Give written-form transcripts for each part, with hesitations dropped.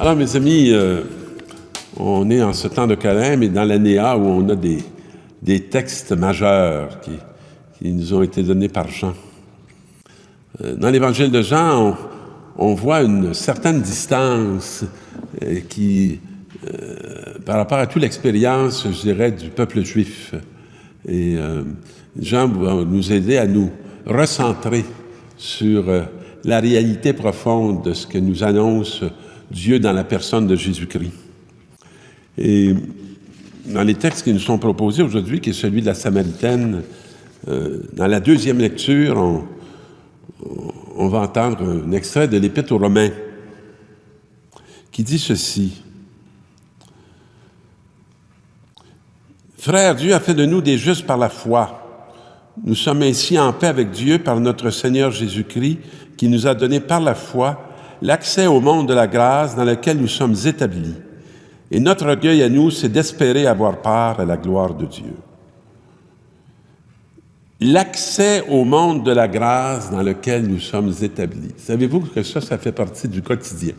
Alors, mes amis, on est en ce temps de carême et dans l'année A où on a des textes majeurs qui nous ont été donnés par Jean. Dans l'Évangile de Jean, on voit une certaine distance par rapport à toute l'expérience, je dirais, du peuple juif. Et Jean va nous aider à nous recentrer sur la réalité profonde de ce que nous annonce Dieu dans la personne de Jésus-Christ. Et dans les textes qui nous sont proposés aujourd'hui, qui est celui de la Samaritaine, dans la deuxième lecture, on va entendre un extrait de l'Épître aux Romains qui dit ceci. « Frères, Dieu a fait de nous des justes par la foi. Nous sommes ainsi en paix avec Dieu par notre Seigneur Jésus-Christ, qui nous a donné par la foi l'accès au monde de la grâce dans lequel nous sommes établis. Et notre orgueil à nous, c'est d'espérer avoir part à la gloire de Dieu. » L'accès au monde de la grâce dans lequel nous sommes établis. Savez-vous que ça fait partie du quotidien?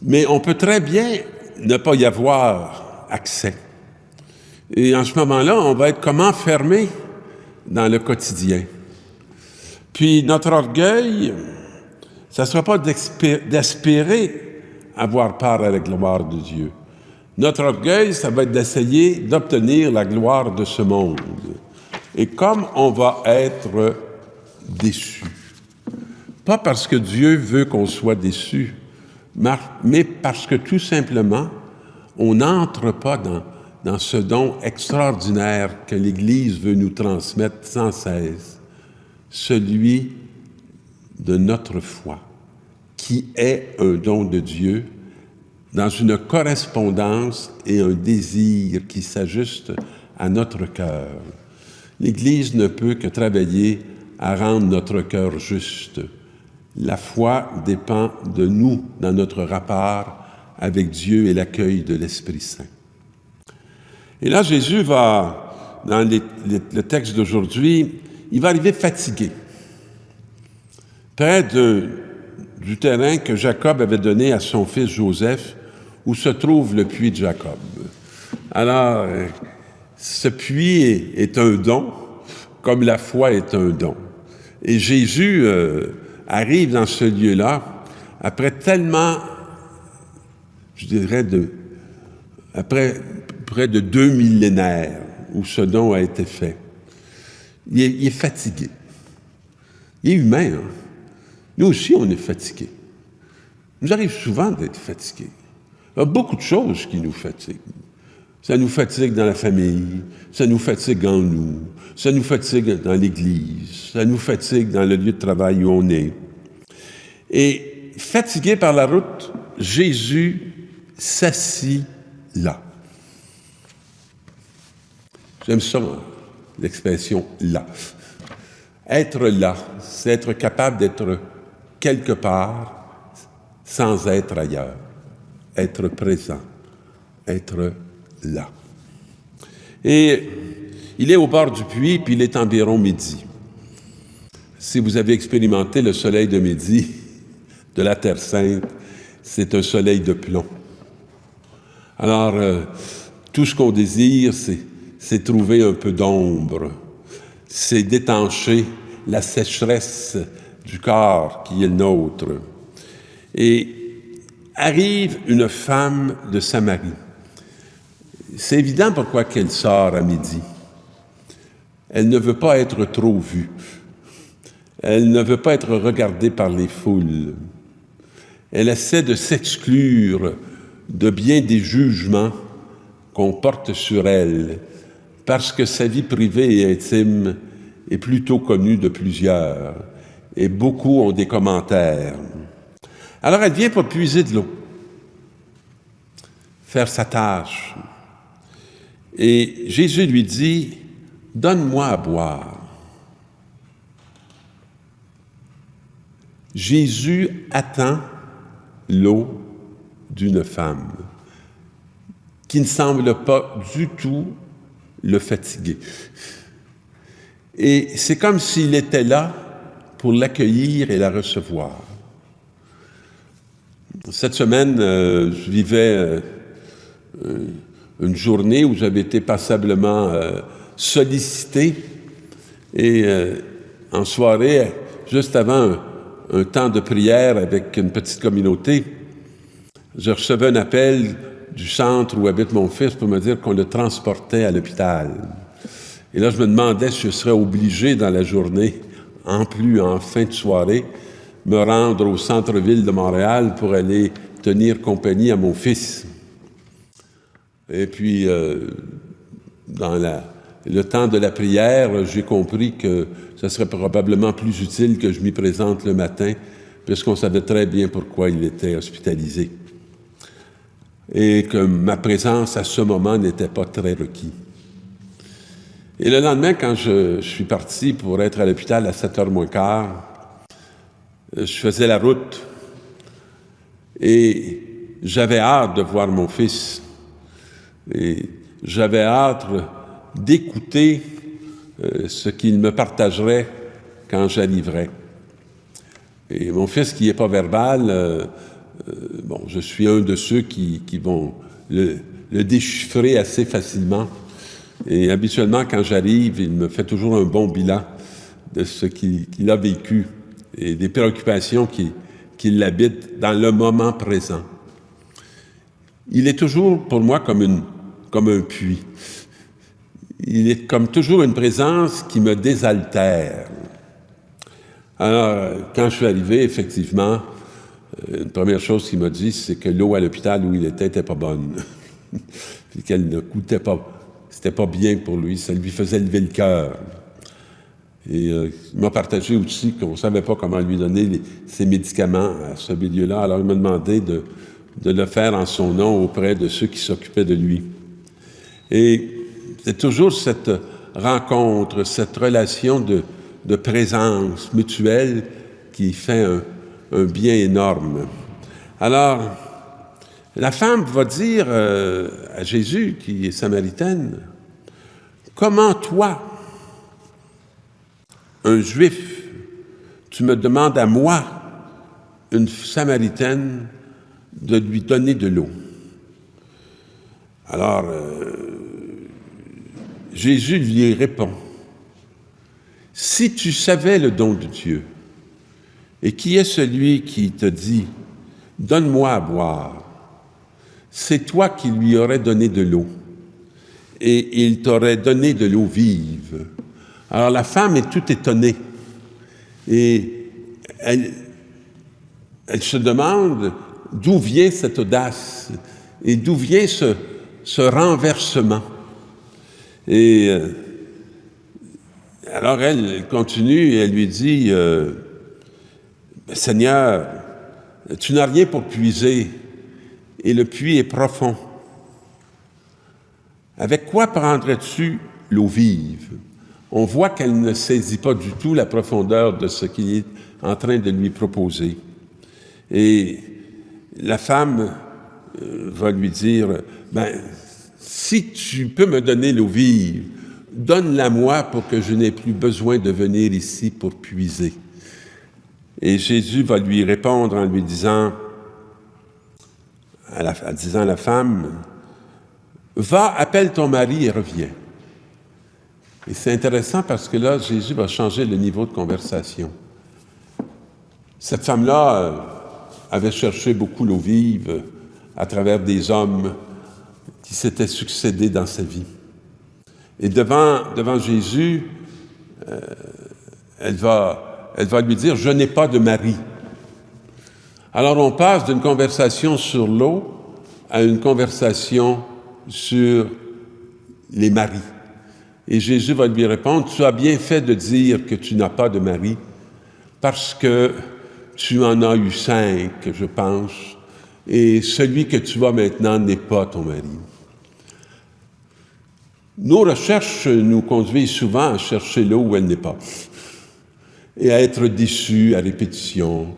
Mais on peut très bien ne pas y avoir accès. Et en ce moment-là, on va être comme enfermé dans le quotidien. Puis notre orgueil, ça ne sera pas d'espérer avoir part à la gloire de Dieu. Notre orgueil, ça va être d'essayer d'obtenir la gloire de ce monde. Et comme on va être déçu, pas parce que Dieu veut qu'on soit déçu, mais parce que tout simplement, on n'entre pas dans ce don extraordinaire que l'Église veut nous transmettre sans cesse, celui de notre foi, qui est un don de Dieu, dans une correspondance et un désir qui s'ajuste à notre cœur. L'Église ne peut que travailler à rendre notre cœur juste. La foi dépend de nous dans notre rapport avec Dieu et l'accueil de l'Esprit Saint. Et là, Jésus va, dans le texte d'aujourd'hui, il va arriver fatigué, près du terrain que Jacob avait donné à son fils Joseph, où se trouve le puits de Jacob. Alors, ce puits est un don, comme la foi est un don. Et Jésus arrive dans ce lieu-là après tellement, je dirais, après près de 2 millénaires où ce don a été fait. Il est fatigué. Il est humain, hein? Nous aussi, on est fatigués. Il nous arrive souvent d'être fatigués. Il y a beaucoup de choses qui nous fatiguent. Ça nous fatigue dans la famille, ça nous fatigue en nous, ça nous fatigue dans l'Église, ça nous fatigue dans le lieu de travail où on est. Et fatigué par la route, Jésus s'assit là. J'aime ça, l'expression « là ». Être là, c'est être capable d'être quelque part sans être ailleurs. Être présent, être là. Et il est au bord du puits, puis il est environ midi. Si vous avez expérimenté le soleil de midi de la Terre Sainte, c'est un soleil de plomb. Alors, tout ce qu'on désire, c'est trouver un peu d'ombre, c'est d'étancher la sécheresse du corps qui est le nôtre. Et arrive une femme de Samarie. C'est évident pourquoi qu'elle sort à midi. Elle ne veut pas être trop vue. Elle ne veut pas être regardée par les foules. Elle essaie de s'exclure de bien des jugements qu'on porte sur elle, parce que sa vie privée et intime est plutôt connue de plusieurs, et beaucoup ont des commentaires. Alors elle vient pour puiser de l'eau, faire sa tâche. Et Jésus lui dit, « Donne-moi à boire. » Jésus attend l'eau d'une femme qui ne semble pas du tout le fatiguer. Et c'est comme s'il était là pour l'accueillir et la recevoir. Cette semaine, je vivais une journée où j'avais été passablement sollicité et en soirée, juste avant un temps de prière avec une petite communauté, je recevais un appel du centre où habite mon fils pour me dire qu'on le transportait à l'hôpital. Et là, je me demandais si je serais obligé dans la journée, en fin de soirée, me rendre au centre-ville de Montréal pour aller tenir compagnie à mon fils. Et puis, dans le temps de la prière, j'ai compris que ce serait probablement plus utile que je m'y présente le matin, puisqu'on savait très bien pourquoi il était hospitalisé. Et que ma présence à ce moment n'était pas très requise. Et le lendemain, quand je suis parti pour être à l'hôpital à 7h moins quart, je faisais la route et j'avais hâte de voir mon fils. Et j'avais hâte d'écouter ce qu'il me partagerait quand j'arriverais. Et mon fils, qui n'est pas verbal, je suis un de ceux qui vont le déchiffrer assez facilement. Et habituellement, quand j'arrive, il me fait toujours un bon bilan de ce qu'il a vécu et des préoccupations qui l'habitent dans le moment présent. Il est toujours, pour moi, comme un puits. Il est comme toujours une présence qui me désaltère. Alors, quand je suis arrivé, effectivement, une première chose qu'il m'a dit, c'est que l'eau à l'hôpital où il était pas bonne. Puis qu'elle ne coûtait pas. C'était pas bien pour lui, ça lui faisait lever le cœur. Et il m'a partagé aussi qu'on ne savait pas comment lui donner ses médicaments à ce milieu-là. Alors il m'a demandé de le faire en son nom auprès de ceux qui s'occupaient de lui. Et c'est toujours cette rencontre, cette relation de présence mutuelle qui fait un bien énorme. Alors, la femme va dire à Jésus, qui est samaritaine, « Comment toi, un Juif, tu me demandes à moi, une Samaritaine, de lui donner de l'eau? » Alors, Jésus lui répond, « Si tu savais le don de Dieu, et qui est celui qui te dit, « Donne-moi à boire », c'est toi qui lui aurais donné de l'eau, et il t'aurait donné de l'eau vive. » Alors la femme est toute étonnée, et elle se demande d'où vient cette audace, et d'où vient ce renversement. Et alors elle continue, et elle lui dit, « Seigneur, tu n'as rien pour puiser, et le puits est profond. Avec quoi prendrais-tu l'eau vive? » On voit qu'elle ne saisit pas du tout la profondeur de ce qu'il est en train de lui proposer. Et la femme va lui dire, « Si tu peux me donner l'eau vive, donne-la-moi pour que je n'ai plus besoin de venir ici pour puiser. » Et Jésus va lui répondre en lui disant, à la femme, « Va, appelle ton mari et reviens. » Et c'est intéressant parce que là, Jésus va changer le niveau de conversation. Cette femme-là avait cherché beaucoup l'eau vive à travers des hommes qui s'étaient succédés dans sa vie. Et devant Jésus, elle va lui dire, « Je n'ai pas de mari. » Alors on passe d'une conversation sur l'eau à une conversation sur les maris. Et Jésus va lui répondre, « Tu as bien fait de dire que tu n'as pas de mari, parce que tu en as eu 5, je pense, et celui que tu as maintenant n'est pas ton mari. » Nos recherches nous conduisent souvent à chercher l'eau où elle n'est pas, et à être déçus à répétition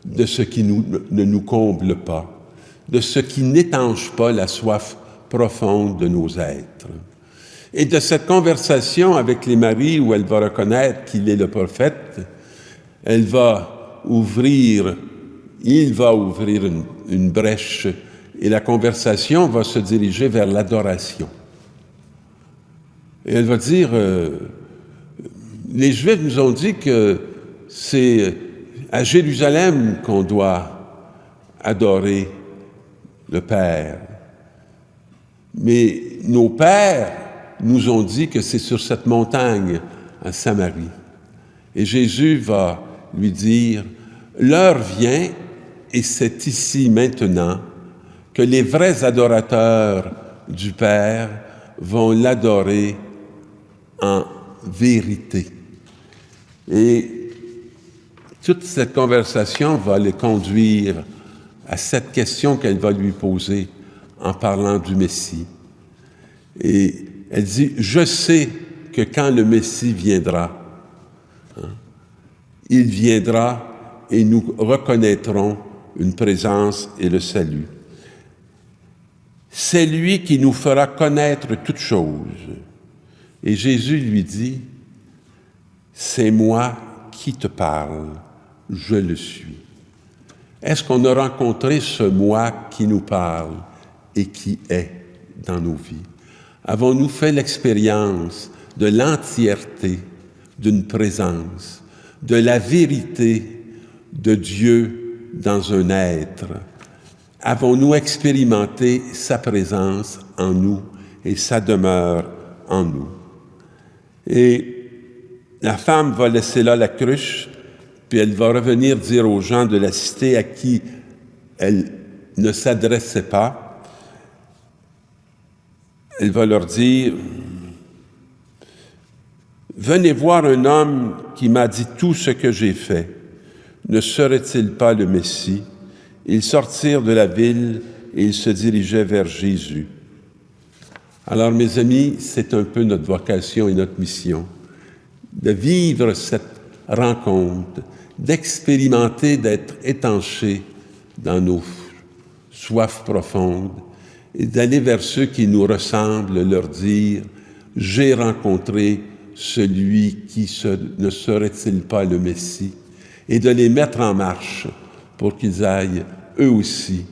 de ce qui ne nous comble pas, de ce qui n'étanche pas la soif profonde de nos êtres. Et de cette conversation avec les maris où elle va reconnaître qu'il est le prophète, elle va ouvrir il va ouvrir une brèche et la conversation va se diriger vers l'adoration. Et elle va dire, les Juifs nous ont dit que c'est à Jérusalem qu'on doit adorer le Père. Mais nos pères nous ont dit que c'est sur cette montagne, à Samarie. Et Jésus va lui dire, l'heure vient, et c'est ici maintenant, que les vrais adorateurs du Père vont l'adorer en vérité. Et toute cette conversation va les conduire à cette question qu'elle va lui poser en parlant du Messie. Et elle dit, je sais que quand le Messie viendra, il viendra et nous reconnaîtrons une présence et le salut. C'est lui qui nous fera connaître toutes choses. Et Jésus lui dit, c'est moi qui te parle, je le suis. Est-ce qu'on a rencontré ce moi qui nous parle et qui est dans nos vies? Avons-nous fait l'expérience de l'entièreté d'une présence, de la vérité de Dieu dans un être? Avons-nous expérimenté sa présence en nous et sa demeure en nous? Et la femme va laisser là la cruche, puis elle va revenir dire aux gens de la cité à qui elle ne s'adressait pas. Elle va leur dire, « Venez voir un homme qui m'a dit tout ce que j'ai fait. Ne serait-il pas le Messie? » Ils sortirent de la ville et ils se dirigeaient vers Jésus. Alors, mes amis, c'est un peu notre vocation et notre mission, de vivre cette rencontre, d'expérimenter, d'être étanchés dans nos soifs profondes et d'aller vers ceux qui nous ressemblent, leur dire « J'ai rencontré celui qui ne serait-il pas le Messie ?» et de les mettre en marche pour qu'ils aillent eux aussi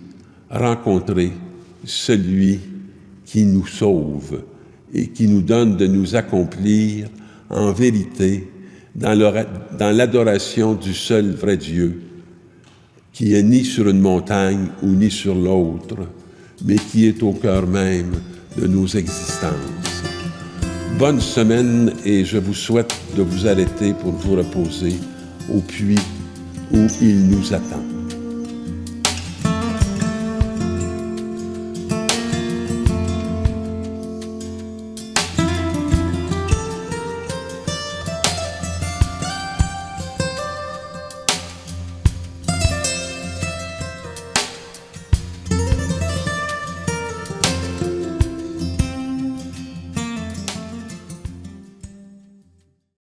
rencontrer celui qui nous sauve et qui nous donne de nous accomplir en vérité dans l'adoration du seul vrai Dieu, qui est ni sur une montagne ou ni sur l'autre, mais qui est au cœur même de nos existences. Bonne semaine et je vous souhaite de vous arrêter pour vous reposer au puits où il nous attend.